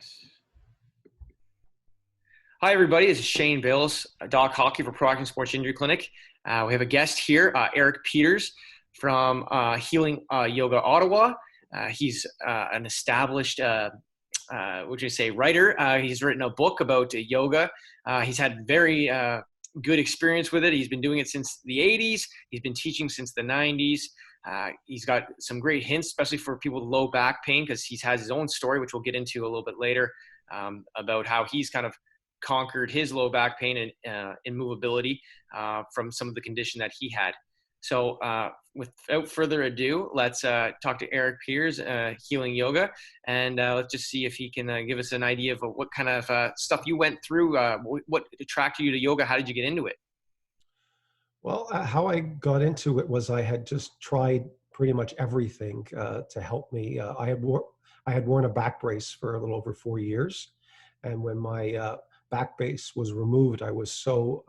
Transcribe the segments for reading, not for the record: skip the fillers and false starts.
Yes. Hi, everybody. This is Shayne, Baylis, Doc Hockey for Proactive Sports Injury Clinic. We have a guest here, Eric Peters from Healing Yoga Ottawa. He's an established, writer. He's written a book about yoga. He's had very good experience with it. He's been doing it since the 80s. He's been teaching since the 90s. He's got some great hints, especially for people with low back pain, because he has his own story, which we'll get into a little bit later, about how he's kind of conquered his low back pain and immovability from some of the condition that he had. So without further ado, let's talk to Eric Peters, Healing Yoga, and let's just see if he can give us an idea of what kind of stuff you went through, what attracted you to yoga, how did you get into it? Well, how I got into it was I had just tried pretty much everything to help me. I had worn a back brace for a little over 4 years, and when my back brace was removed, I was so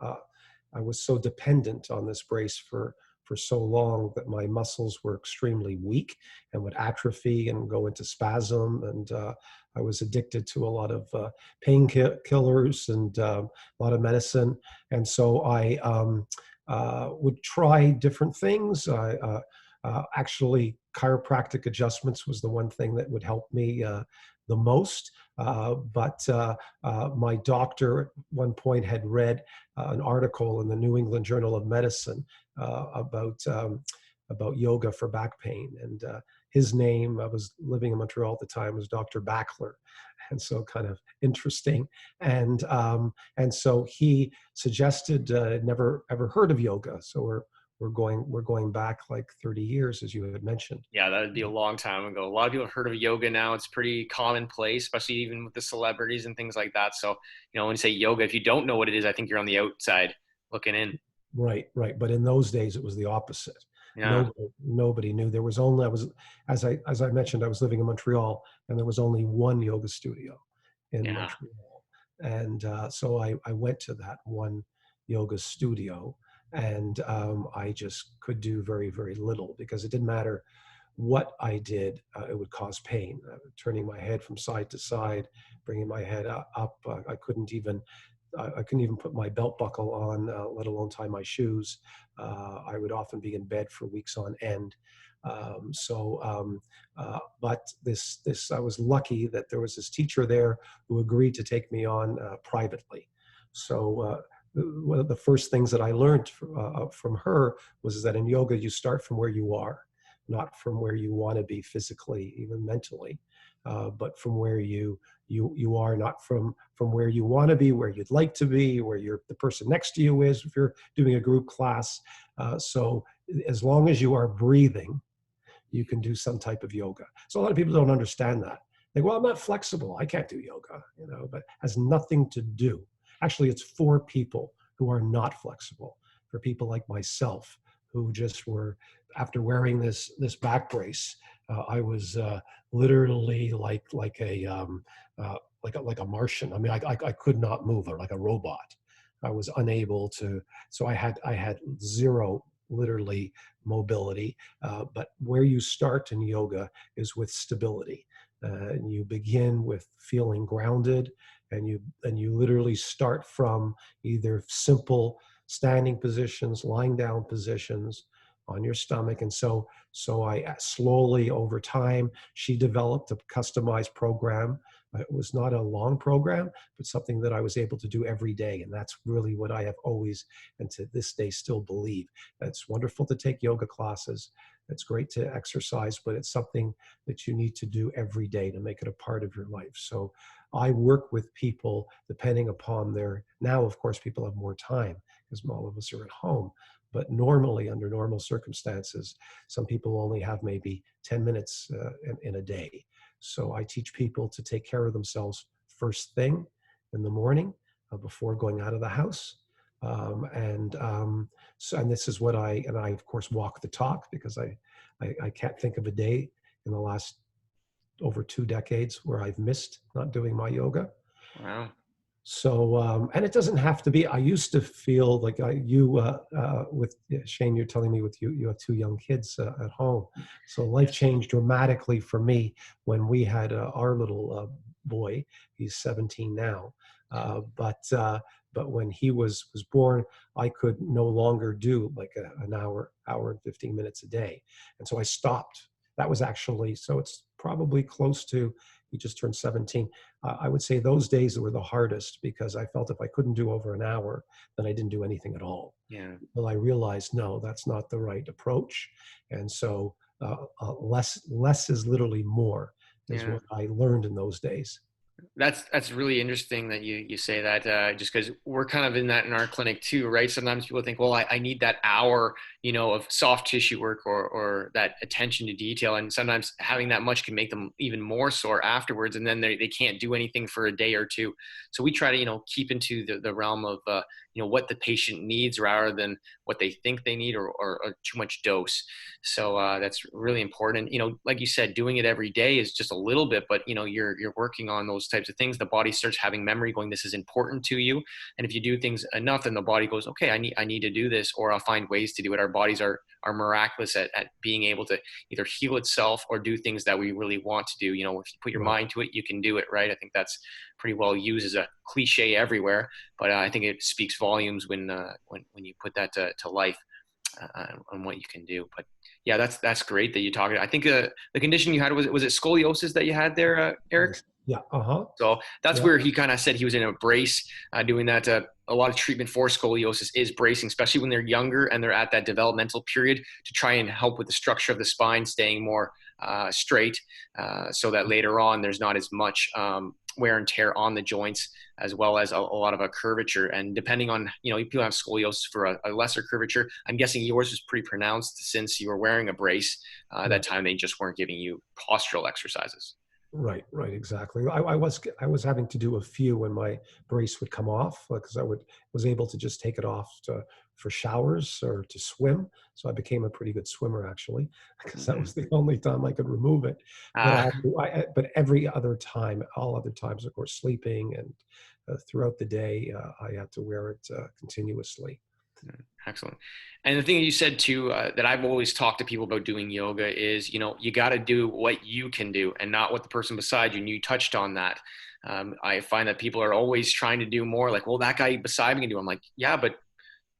dependent on this brace for so long that my muscles were extremely weak and would atrophy and go into spasm, and I was addicted to a lot of painkillers and a lot of medicine, and so I would try different things. Actually, chiropractic adjustments was the one thing that would help me the most. But my doctor at one point had read an article in the New England Journal of Medicine about yoga for back pain. And his name, I was living in Montreal at the time, was Dr. Backler. And so kind of interesting. And so he suggested, never ever heard of yoga. So we're going back like 30 years, as you had mentioned. Yeah, that would be a long time ago. A lot of people have heard of yoga now. It's pretty commonplace, especially even with the celebrities and things like that. So, when you say yoga, if you don't know what it is, I think you're on the outside looking in. Right. But in those days, it was the opposite. Yeah. Nobody knew. There was only, as I mentioned, I was living in Montreal, and there was only one yoga studio in Yeah. Montreal. And so I went to that one yoga studio, and I just could do very, very little, because it didn't matter what I did, it would cause pain. Turning my head from side to side, bringing my head up, I couldn't even put my belt buckle on, let alone tie my shoes. I would often be in bed for weeks on end. But I was lucky that there was this teacher there who agreed to take me on privately. So one of the first things that I learned from her was that in yoga, you start from where you are, not from where you want to be physically, even mentally, but from where you are, not from where you want to be, where you'd like to be, where the person next to you is, if you're doing a group class. So as long as you are breathing, you can do some type of yoga. So a lot of people don't understand that. They go, well, I'm not flexible, I can't do yoga, but it has nothing to do. Actually, it's for people who are not flexible, for people like myself, who just were, after wearing this back brace, I was literally like a Martian. I mean, I could not move, or like a robot. I was unable to. So I had zero, literally, mobility. But where you start in yoga is with stability. And you begin with feeling grounded, and you literally start from either simple standing positions, lying down positions, on your stomach. And so I slowly, over time, she developed a customized program. It was not a long program, but something that I was able to do every day. And that's really what I have always, and to this day, still believe. It's wonderful to take yoga classes. It's great to exercise, but it's something that you need to do every day to make it a part of your life. So I work with people depending upon now, of course, people have more time because all of us are at home. But normally, under normal circumstances, some people only have maybe 10 minutes in a day. So I teach people to take care of themselves first thing in the morning, before going out of the house. And this is what I of course walk the talk, because I can't think of a day in the last over 2 decades where I've missed not doing my yoga. Wow. So, and it doesn't have to be. I used to feel like with Shayne, you're telling me you have 2 young kids at home. So life changed dramatically for me when we had our little boy. He's 17 now. But when he was born, I could no longer do like an hour and 15 minutes a day. And so I stopped. That was actually, so it's probably close to, he just turned 17. I would say those days were the hardest because I felt if I couldn't do over an hour, then I didn't do anything at all. Yeah. Well, I realized, no, that's not the right approach. And so less is literally more is Yeah. what I learned in those days. That's really interesting that you say that, just because we're kind of in that in our clinic too, right? Sometimes people think, well, I need that hour, of soft tissue work or that attention to detail, and sometimes having that much can make them even more sore afterwards, and then they can't do anything for a day or two. So we try to keep into the realm of what the patient needs rather than what they think they need or too much dose. So that's really important. Like you said, doing it every day is just a little bit, but you're working on those types of things. The body starts having memory, going, this is important to you. And if you do things enough, then the body goes, okay, I need to do this, or I'll find ways to do it. Our bodies are miraculous at being able to either heal itself or do things that we really want to do. If you put your Right. mind to it, you can do it, right? I think that's pretty well used as a cliche everywhere, but I think it speaks volumes when you put that to life, on what you can do. But yeah, that's great that you talked. I think the condition you had was it scoliosis that you had there, Eric? Yes. Yeah. Uh-huh. So that's Yeah. where he kind of said he was in a brace, doing that. A lot of treatment for scoliosis is bracing, especially when they're younger and they're at that developmental period, to try and help with the structure of the spine staying more straight, so that later on there's not as much wear and tear on the joints, as well as a lot of a curvature. And depending on, people have scoliosis for a lesser curvature. I'm guessing yours was pretty pronounced since you were wearing a brace. That Right. time they just weren't giving you postural exercises. Right, right, exactly. I was having to do a few when my brace would come off because I was able to just take it off for showers or to swim. So I became a pretty good swimmer actually because that Mm-hmm. was the only time I could remove it. But Uh, but every other time, all other times, of course, sleeping and throughout the day, I had to wear it continuously. Excellent. And the thing that you said too, that I've always talked to people about doing yoga is, you got to do what you can do and not what the person beside you. And you touched on that. I find that people are always trying to do more. Like, well, that guy beside me can do. I'm like, yeah, but it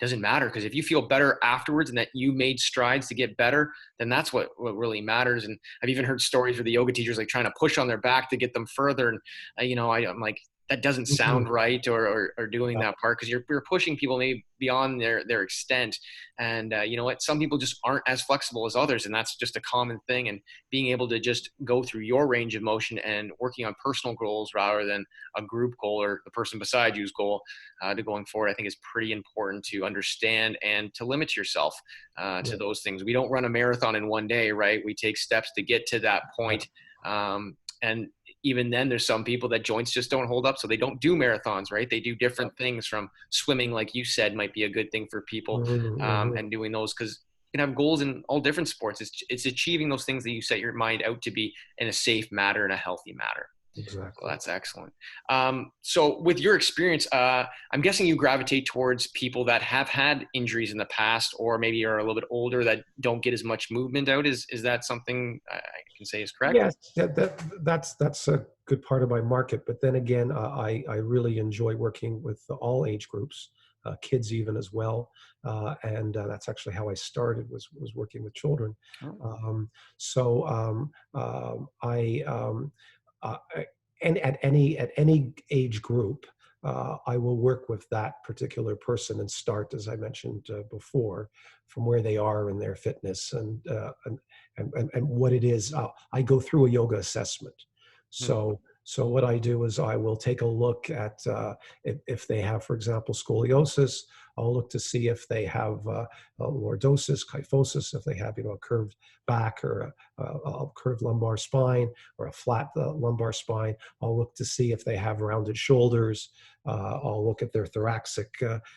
doesn't matter, because if you feel better afterwards and that you made strides to get better, then that's what really matters. And I've even heard stories where the yoga teachers like trying to push on their back to get them further. And I'm like, that doesn't Mhm. sound right, or doing Yeah, that part, because you're pushing people maybe beyond their extent. And you know what, some people just aren't as flexible as others, and that's just a common thing. And being able to just go through your range of motion and working on personal goals rather than a group goal or the person beside you's goal, to going forward, I think is pretty important to understand and to limit yourself to right. those things. We don't run a marathon in one day, right? We take steps to get to that point. And even then, there's some people that joints just don't hold up, so they don't do marathons, right? They do Yeah. different things. From swimming, like you said, might be a good thing for people, Mhm. and doing those, because you can have goals in all different sports. It's achieving those things that you set your mind out to be in a safe manner and a healthy manner. So Exactly. that's excellent. So with your experience, I'm guessing you gravitate towards people that have had injuries in the past, or maybe are a little bit older that don't get as much movement out. Is that something I can say is correct? Yes, that's a good part of my market. But then again, I really enjoy working with all age groups, kids even as well, and that's actually how I started was working with children. Oh. Um, so I and at any age group, I will work with that particular person and start, as I mentioned before, from where they are in their fitness and what it is. I go through a yoga assessment. Hmm. So what I do is I will take a look at if they have, for example, scoliosis. I'll look to see if they have lordosis, kyphosis, if they have a curved back or a curved lumbar spine or a flat lumbar spine. I'll look to see if they have rounded shoulders. I'll look at their thoracic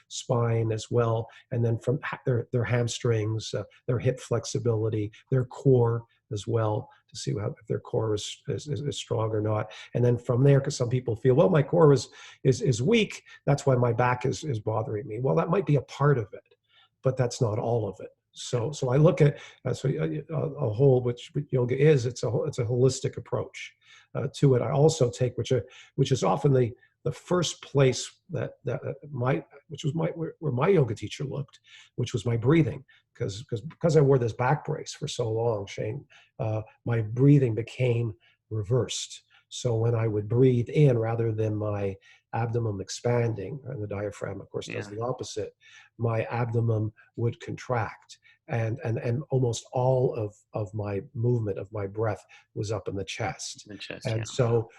spine as well, and then from their hamstrings, their hip flexibility, their core as well, to see if their core is strong or not. And then from there, because some people feel, well, my core is weak, that's why my back is bothering me. Well, that might be a part of it, but that's not all of it. So I look at a whole, which yoga is. It's a holistic approach to it. I also take which is often the first place that my which was my where my yoga teacher looked, which was my breathing, because I wore this back brace for so long, Shayne, my breathing became reversed. So when I would breathe in, rather than my abdomen expanding, and the diaphragm, of course, does Yeah. the opposite, my abdomen would contract. And almost all of my movement of my breath was up in the chest. The chest. Yeah. And so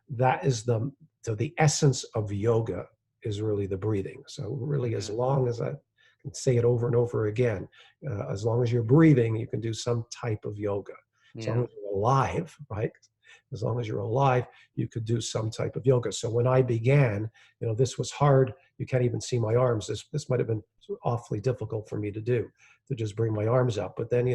that is the essence of yoga is really the breathing. So really, as Mhm. long as I can say it over and over again, as long as you're breathing, you can do some type of yoga. As long Yeah. as you're alive, right? As long as you're alive, you could do some type of yoga. So when I began, this was hard. You can't even see my arms. This might have been awfully difficult for me to do, to just bring my arms up. But then,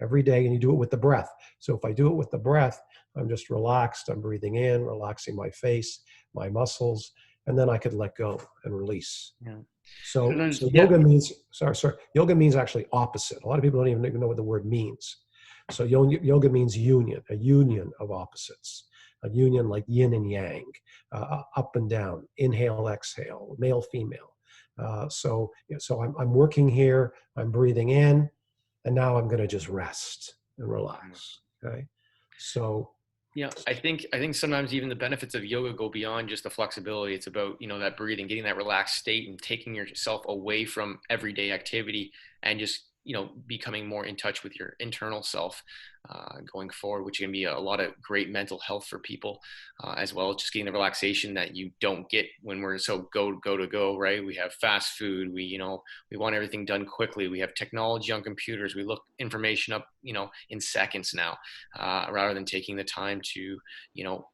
every day, and you do it with the breath. So if I do it with the breath, I'm just relaxed. I'm breathing in, relaxing my face, my muscles, and then I could let go and release. Yeah. So So yeah. yoga means, sorry, yoga means actually opposite. A lot of people don't even know what the word means. So yoga means union, a union of opposites, a union like yin and yang, up and down, inhale, exhale, male, female. So I'm working here, I'm breathing in, and now I'm going to just rest and relax. Okay. So, Yeah, I think sometimes even the benefits of yoga go beyond just the flexibility. It's about, that breathing, getting that relaxed state and taking yourself away from everyday activity and just, becoming more in touch with your internal self going forward, which can be a lot of great mental health for people as well. Just getting the relaxation that you don't get when we're so go, right? We have fast food. We want everything done quickly. We have technology on computers. We look information up, in seconds now, rather than taking the time to,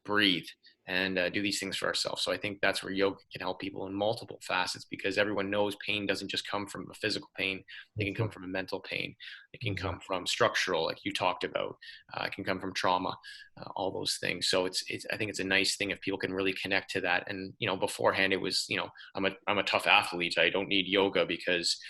breathe and do these things for ourselves. So I think that's where yoga can help people in multiple facets, because everyone knows pain doesn't just come from a physical pain. It can that's come right. from a mental pain. It can come Exactly. from structural, like you talked about. It can come from trauma, all those things. So I think it's a nice thing if people can really connect to that. And, beforehand it was, I'm a tough athlete. I don't need yoga because,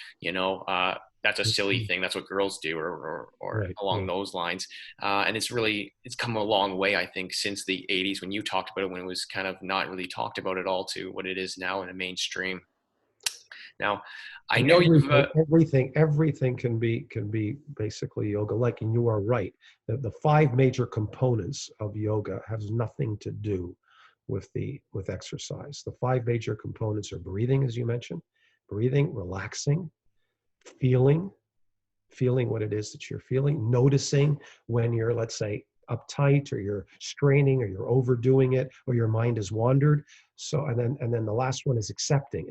that's a silly thing. That's what girls do, or Right. along Right. those lines. And it's come a long way, I think, since the 80s when you talked about it, when it was kind of not really talked about at all, to what it is now in the mainstream. Now, I And know you've, everything can be basically yoga like, and you are right. The five major components of yoga has nothing to do with exercise. The five major components are breathing, as you mentioned, breathing, relaxing, feeling, feeling what it is that you're feeling, noticing when you're, let's say, uptight, or you're straining, or you're overdoing it, or your mind has wandered. So, and then the last one is accepting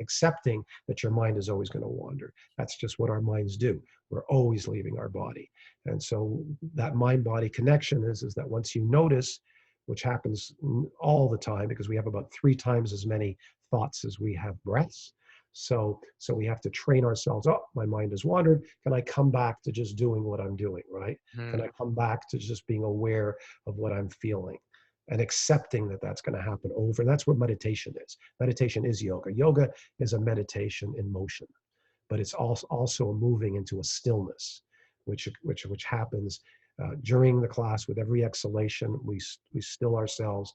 that your mind is always going to wander. That's just what our minds do. We're always leaving our body. And so that mind-body connection is that once you notice, which happens all the time, because we have about 3 times as many thoughts as we have breaths. So we have to train ourselves. Oh, my mind has wandered. Can I come back to just doing what I'm doing, right? Can I come back to just being aware of what I'm feeling and accepting that that's going to happen over? And that's what meditation is. Meditation is yoga. Yoga is a meditation in motion, but it's also a moving into a stillness, which happens during the class. With every exhalation, we still ourselves.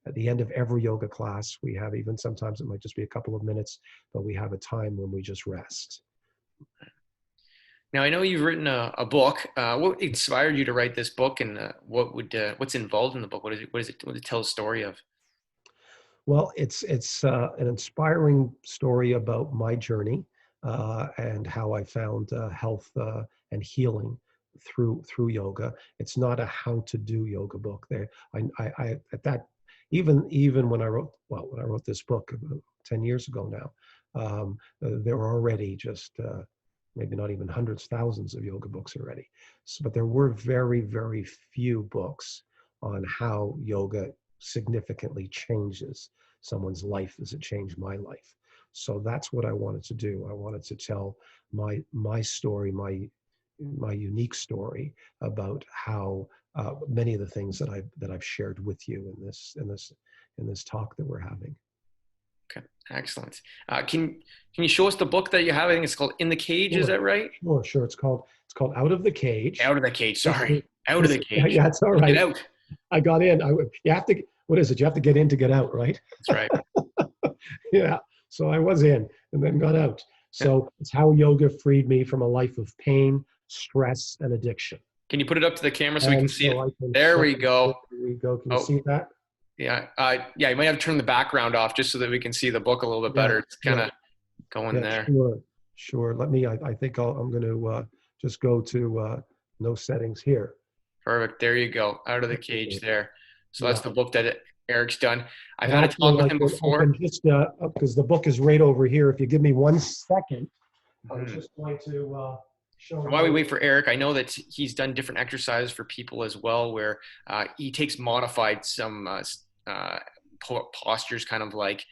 At the end of every yoga class, we have, even sometimes it might just be a couple of minutes, but we have a time when we just rest. Now, I know you've written a book. What inspired you to write this book, and what's involved in the book? What does it tell a story of? Well, it's an inspiring story about my journey, and how I found health and healing through yoga. It's not a how to do yoga book. There, I at that, even when I wrote this book about 10 years ago now, there were already just maybe not even hundreds, thousands of yoga books already. So, but there were very, very few books on how yoga significantly changes someone's life as it changed my life. So that's what I wanted to do. I wanted to tell my story, my unique story about how many of the things that I've shared with you in this talk that we're having. Okay, excellent. Can you show us the book that you have? I think it's called In the Cage. Is Sure, that right? sure. It's called Out of the Cage. Out of the Cage. This Sorry, is, out of this, the cage. yeah, it's all Get right. out. I got in. You have to, what is it? You have to get in to get out, right? That's right. Yeah. So I was in and then got out. Yeah. So it's how yoga freed me from a life of pain, stress, and addiction. Can you put it up to the camera so we can And see so it? I can There show we you. There go. we go. Can you Oh, see that? yeah. Yeah, you might have to turn the background off just so that we can see the book a little bit Yeah. better. It's kind Yeah. of going Yeah. there. Sure. Sure. I think I'm going to just go to no settings here. Perfect. There you go. Out of the There we cage go. there. So that's Yeah. the book that Eric's done. I've And had a actually, talk with him I can before. just, because the book is right over here. If you give me 1 second, I'm Mhm. just going to show While we you. wait for Eric, I know that he's done different exercises for people as well, where he takes modified some postures, kind of like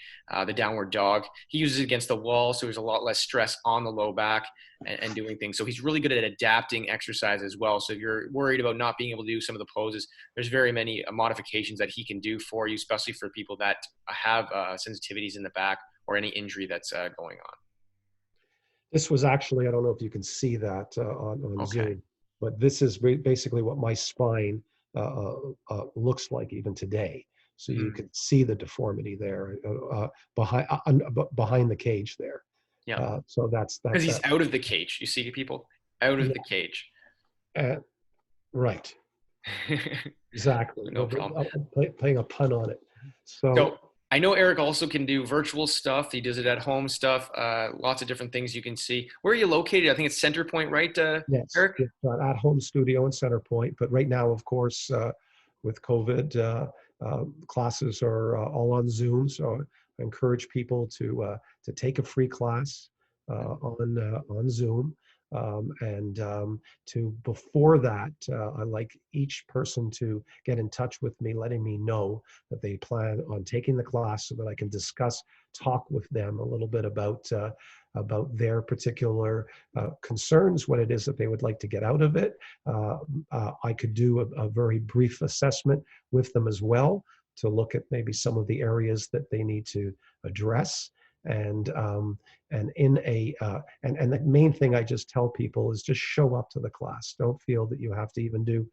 the downward dog. He uses it against the wall, so there's a lot less stress on the low back and doing things. So he's really good at adapting exercise as well. So if you're worried about not being able to do some of the poses, there's very many modifications that he can do for you, especially for people that have sensitivities in the back or any injury that's going on. This was actually, I don't know if you can see that on Okay. Zoom, but this is basically what my spine looks like even today. So you Mm. can see the deformity there behind the cage there. Yeah. So that's Because he's that. out of the cage. You see people out of Yeah, the cage. uh, right. Exactly. No problem. Playing a pun on it. So So I know Eric also can do virtual stuff. He does it at home stuff. Lots of different things you can see. Where are you located? I think it's Center Point, right, yes, Eric? it's an at-home studio in Center Point. But right now, of course, with COVID, classes are all on Zoom. So I encourage people to take a free class on Zoom. To before that, I like each person to get in touch with me, letting me know that they plan on taking the class, so that I can talk with them a little bit about their particular concerns, what it is that they would like to get out of it. I could do a very brief assessment with them as well, to look at maybe some of the areas that they need to address. And in a and the main thing I just tell people is just show up to the class. Don't feel that you have to even do.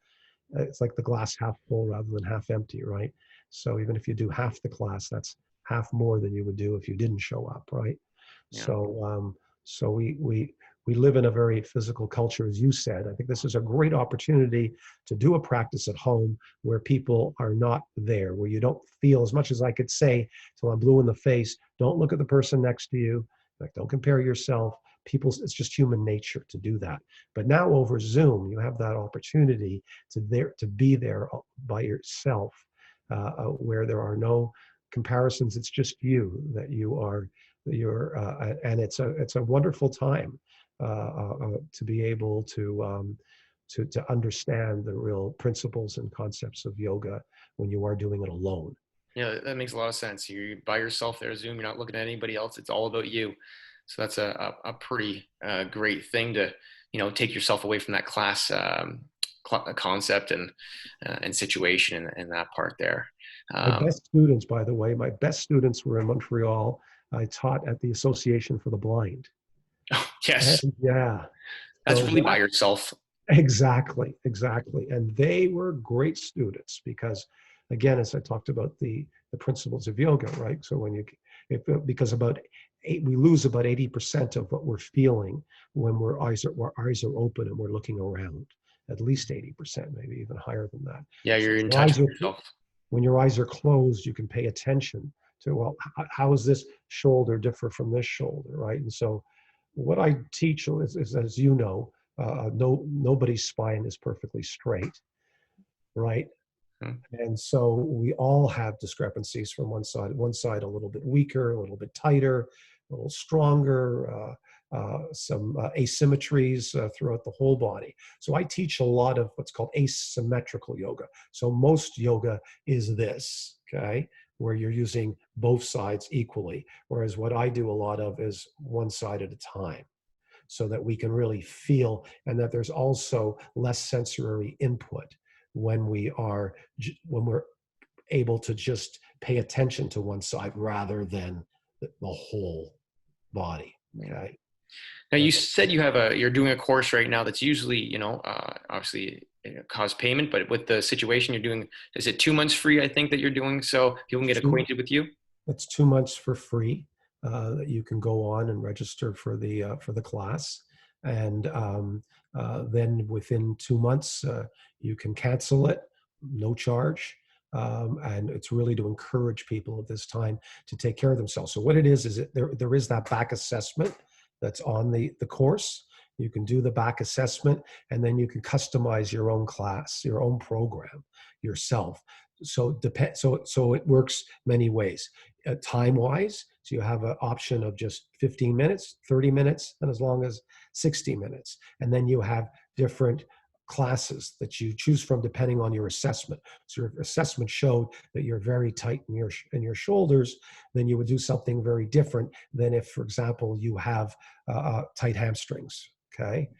It's like the glass half full rather than half empty, right? So even if you do half the class, that's half more than you would do if you didn't show up, right? Yeah. So we live in a very physical culture, as you said. I think this is a great opportunity to do a practice at home where people are not there, where you don't feel, as much as I could say till I'm blue in the face, don't look at the person next to you. Like, don't compare yourself. It's just human nature to do that. But now over Zoom, you have that opportunity to be there by yourself, where there are no comparisons. It's just you that and it's a wonderful time to be able to understand the real principles and concepts of yoga when you are doing it alone. Yeah, that makes a lot of sense. You're by yourself there, Zoom. You're not looking at anybody else. It's all about you. So that's a pretty great thing to, take yourself away from that class concept and situation and that part there. My Um, best students, by the way, my best students were in Montreal. I taught at the Association for the Blind. yes, And yeah, that's so really by that yourself. exactly. And they were great students because, again, as I talked about the principles of yoga, right? So because we lose about 80% of what we're feeling when our eyes are open and we're looking around. At least 80%, maybe even higher than that. Yeah, So you're in touch with yourself. when your eyes are closed, you can pay attention to, well, how is this shoulder differ from this shoulder, right? And so what I teach is as you know, nobody's spine is perfectly straight, right? Hmm. And so we all have discrepancies from one side a little bit weaker, a little bit tighter, a little stronger, some asymmetries throughout the whole body. So I teach a lot of what's called asymmetrical yoga. So most yoga is this, okay, where you're using both sides equally. Whereas what I do a lot of is one side at a time, so that we can really feel, and that there's also less sensory input when we're able to just pay attention to one side rather than the whole body. Yeah. Okay. Now you said you're doing a course right now that's usually, obviously cost payment, but with the situation you're doing, is it 2 months free? I think that you're doing so people can get Two, acquainted with you. it's 2 months for free that you can go on and register for the class, and then within 2 months you can cancel it, no charge. And it's really to encourage people at this time to take care of themselves. So what it is there is that back assessment that's on the course. You can do the back assessment, and then you can customize your own class, your own program yourself. So it works many ways. Time wise, so you have an option of just 15 minutes, 30 minutes, and as long as 60 minutes. And then you have different classes that you choose from depending on your assessment. So your assessment showed that you're very tight in your shoulders, then you would do something very different than if, for example, you have tight hamstrings. Okay.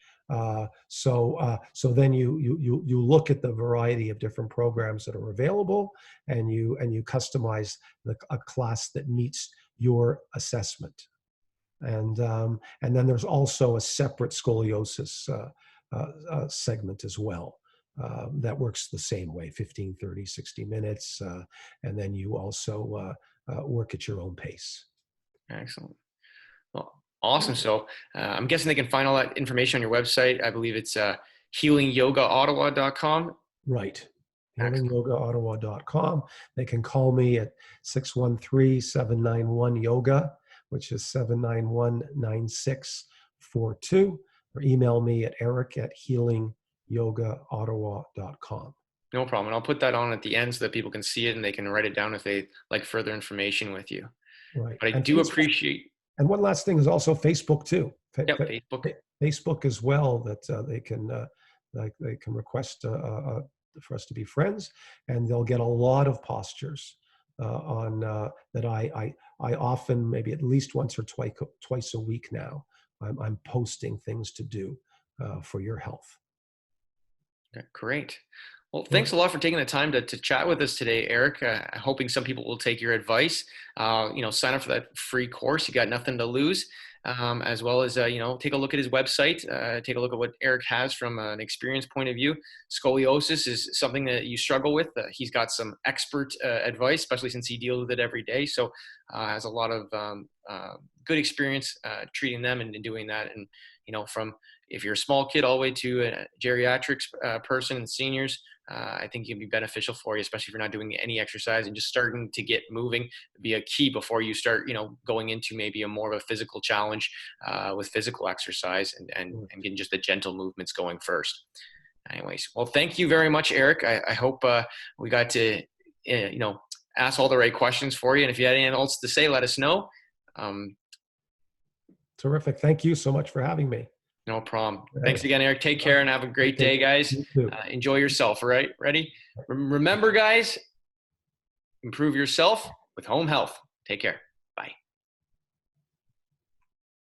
So then you look at the variety of different programs that are available, and you customize a class that meets your assessment. And then there's also a separate scoliosis segment as well. That works the same way, 15, 30, 60 minutes. And then you also work at your own pace. Excellent. Well, awesome. So I'm guessing they can find all that information on your website. I believe it's healingyogaottawa.com. Right. Excellent. healingyogaottawa.com. They can call me at 613-791-YOGA, which is 791-9642, or email me at eric@healingyogaottawa.com. No problem. And I'll put that on at the end so that people can see it and they can write it down if they like further information with you. Right. But I And do Facebook, appreciate. and one last thing is also Facebook too. Yep, Facebook. Facebook as well, that they can request for us to be friends, and they'll get a lot of postures on that I often, maybe at least once or twice a week now, I'm posting things to do for your health. Okay, great. Well, Sure. thanks a lot for taking the time to chat with us today, Eric. Hoping some people will take your advice. Sign up for that free course. You got nothing to lose. As well as, take a look at his website. Take a look at what Eric has from an experience point of view. Scoliosis is something that you struggle with. He's got some expert advice, especially since he deals with it every day. So has a lot of good experience treating them and doing that. And, from if you're a small kid all the way to a geriatrics person and seniors, I think it can be beneficial for you, especially if you're not doing any exercise and just starting to get moving. Be a key before you start, going into maybe a more of a physical challenge with physical exercise and getting just the gentle movements going first. Anyways, well, thank you very much, Eric. I hope we got to, ask all the right questions for you. And if you had anything else to say, let us know. Terrific. Thank you so much for having me. No problem. Thanks again, Eric. Take care and have a great day, guys. Enjoy yourself. All right. Ready? Remember, guys, improve yourself with home health. Take care.